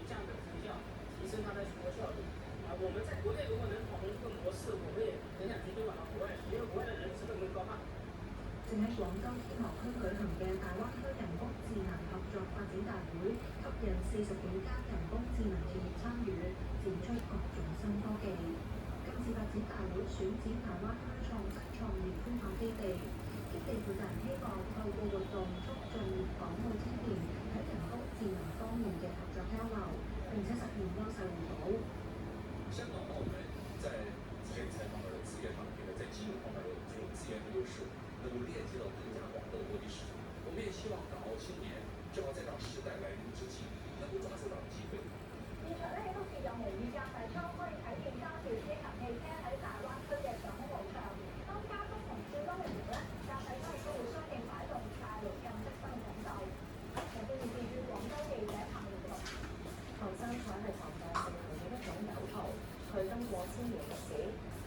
这样的成效，提升它的生活效率。我们在国内如果能跑通这个模式，我们也很想去推广到国外，因为国外的人成本更高嘛。正喺廣州天河區舉行嘅大灣區人工智能合作發展大會，吸引40幾間人工智能企業參與，展出各種新科技。今次發展大會選址大灣區創新創業孵化基地，基地負責人希望透過活動促進粵港澳青年喺人工智能方面嘅合作交流，並且實現優勢互補。香港澳门在人才方面的资源方面的，在金融方面的这种资源的优势，能够链接到更加广的国际市场。我们也希望港澳青年正好在让时代来临之际，能够抓住到机会。現場咧亦都設有模擬駕駛艙，可以體驗揸住小型汽車喺大灣區嘅上空路上。當加速同跳燈嘅時候咧，駕駛艙亦都會相應擺動，帶嚟更適身嘅感受。有經驗記住廣州記者彭耀報道。後生彩係唐代盛行嘅一種酒陶，佢經過千年歷史，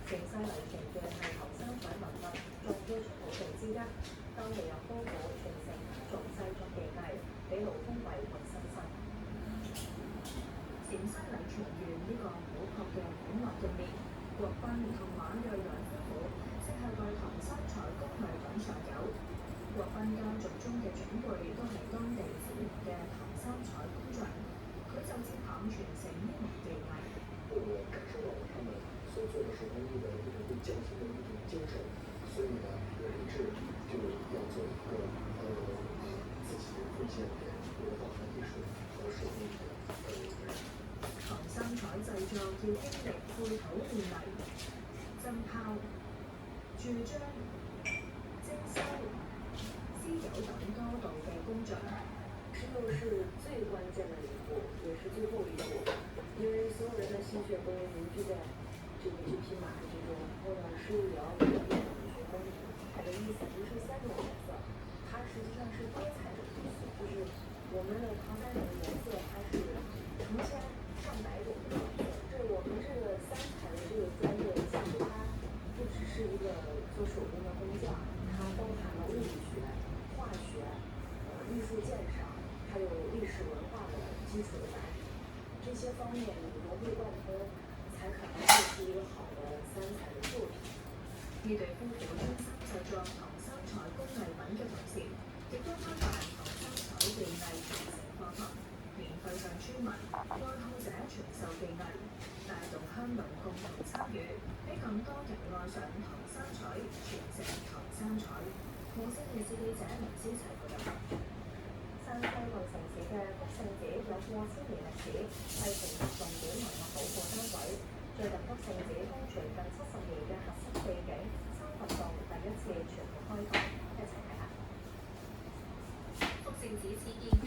盛世流傳嘅係後生彩文物重要出土地之一。當地有夫婦傳承做製作技藝，俾勞工維護生身。陝西禮泉縣呢個古樸嘅本落入面，國賓同馬瑞兩夫婦即係對唐三彩工藝品上有。國賓家族中嘅長輩都係當地知名嘅唐三彩工匠，佢就接棒傳承呢門技藝。我感受到了他们所做的手工艺的这个对匠心的一种坚守，所以呢，我立志就要做一个自己奉献给文化和艺术和手工艺的人。唐三彩製作要經歷配土煉泥、浸泡、注漿、精修、滋油等多道嘅工序。石头是最关键的一步，也是最后一步，因为所有人的心血都凝聚在这匹马之中。然后呢，师傅也要给它变成一学工艺，它的意思不是3种颜色，它实际上是多彩的意思，就是我们的唐三彩的颜色，它是成千上百种的颜色。这我们这个三彩的这个专业，其实它不只是一个做手工的工匠，它包含了物理学、化学、艺术鉴赏，还有历史文化的基础的打底，这些方面你融会贯通，才可能做出一个好的三彩的作品。呢對夫婦專心製作唐三彩工藝品嘅同時，亦都開辦唐三彩技藝傳承課堂，免費向村民、愛好者傳授技藝，帶動鄉鄰共同參與，俾更多人愛上唐三彩，傳承唐三彩。無線電視記者林思齊報道。山西蕪城市嘅福聖寺有過千年歷史，係全國重點文物保護單位。最近福聖寺封存近70年嘅核心秘境三佛洞第一次全部開放，一齊睇下。福聖寺始建